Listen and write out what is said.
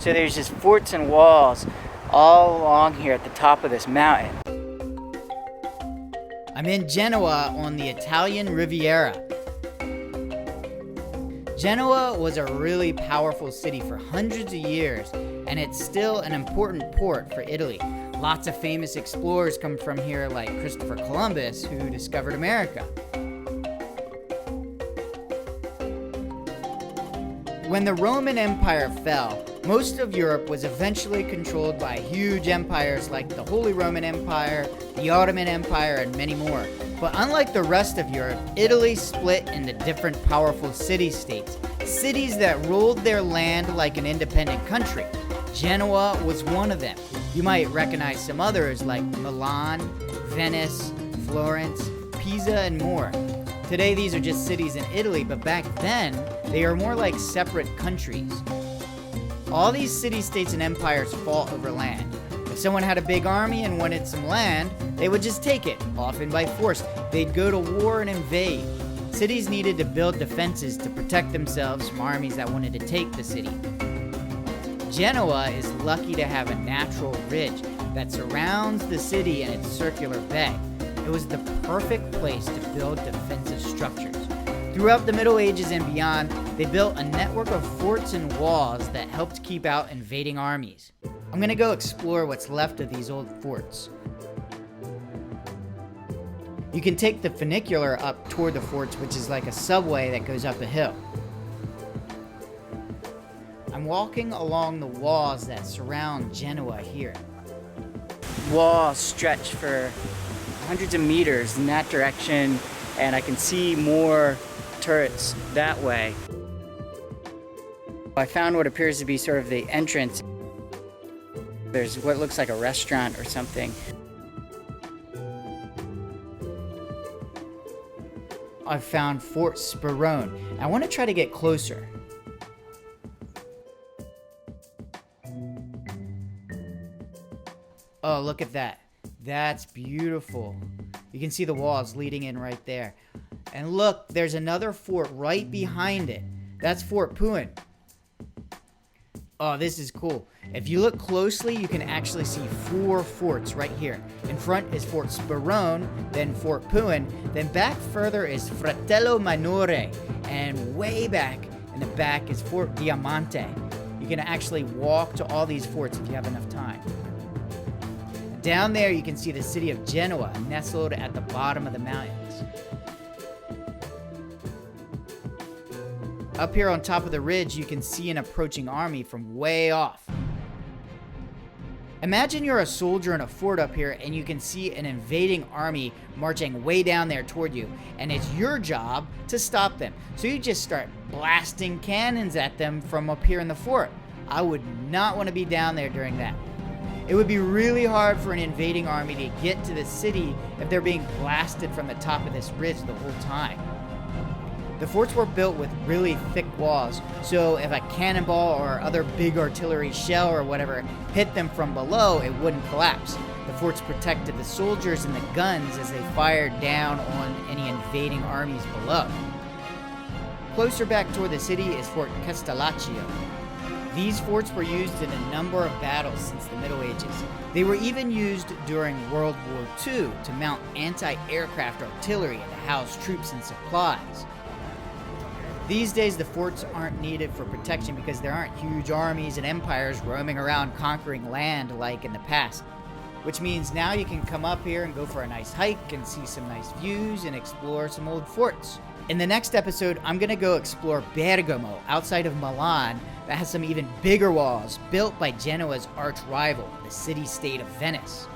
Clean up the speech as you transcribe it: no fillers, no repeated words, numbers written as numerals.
So there's just forts and walls all along here at the top of this mountain. I'm in Genoa on the Italian Riviera. Genoa was a really powerful city for hundreds of years, and it's still an important port for Italy. Lots of famous explorers come from here, like Christopher Columbus, who discovered America. When the Roman Empire fell, most of Europe was eventually controlled by huge empires like the Holy Roman Empire, the Ottoman Empire, and many more. But unlike the rest of Europe, Italy split into different powerful city-states, cities that ruled their land like an independent country. Genoa was one of them. You might recognize some others like Milan, Venice, Florence, Pisa, and more. Today these are just cities in Italy, but back then they are more like separate countries. All these city-states and empires fought over land. If someone had a big army and wanted some land, they would just take it, often by force. They'd go to war and invade. Cities needed to build defenses to protect themselves from armies that wanted to take the city. Genoa is lucky to have a natural ridge that surrounds the city in its circular bay. It was the perfect place to build defensive structures. Throughout the Middle Ages and beyond, they built a network of forts and walls that helped keep out invading armies. I'm gonna go explore what's left of these old forts. You can take the funicular up toward the forts, which is like a subway that goes up a hill. I'm walking along the walls that surround Genoa here. Walls stretch for hundreds of meters in that direction, and I can see more turrets that way. I found what appears to be sort of the entrance. There's what looks like a restaurant or something. I found Fort Sperone. I want to try to get closer. Oh, look at that. That's beautiful. You can see the walls leading in right there. And look, there's another fort right behind it. That's Fort Puen. Oh, this is cool. If you look closely, you can actually see 4 forts right here. In front is Fort Sperone, then Fort Puen, then back further is Fratello Minore, and way back in the back is Fort Diamante. You can actually walk to all these forts if you have enough time. Down there you can see the city of Genoa, nestled at the bottom of the mountains. Up here on top of the ridge, you can see an approaching army from way off. Imagine you're a soldier in a fort up here and you can see an invading army marching way down there toward you, and it's your job to stop them. So you just start blasting cannons at them from up here in the fort. I would not want to be down there during that. It would be really hard for an invading army to get to the city if they're being blasted from the top of this ridge the whole time. The forts were built with really thick walls, so if a cannonball or other big artillery shell or whatever hit them from below, it wouldn't collapse. The forts protected the soldiers and the guns as they fired down on any invading armies below. Closer back toward the city is Fort Castellaccio. These forts were used in a number of battles since the Middle Ages. They were even used during World War II to mount anti-aircraft artillery and to house troops and supplies. These days, the forts aren't needed for protection because there aren't huge armies and empires roaming around conquering land like in the past. Which means now you can come up here and go for a nice hike and see some nice views and explore some old forts. In the next episode, I'm going to go explore Bergamo, outside of Milan, that has some even bigger walls built by Genoa's arch rival, the city-state of Venice.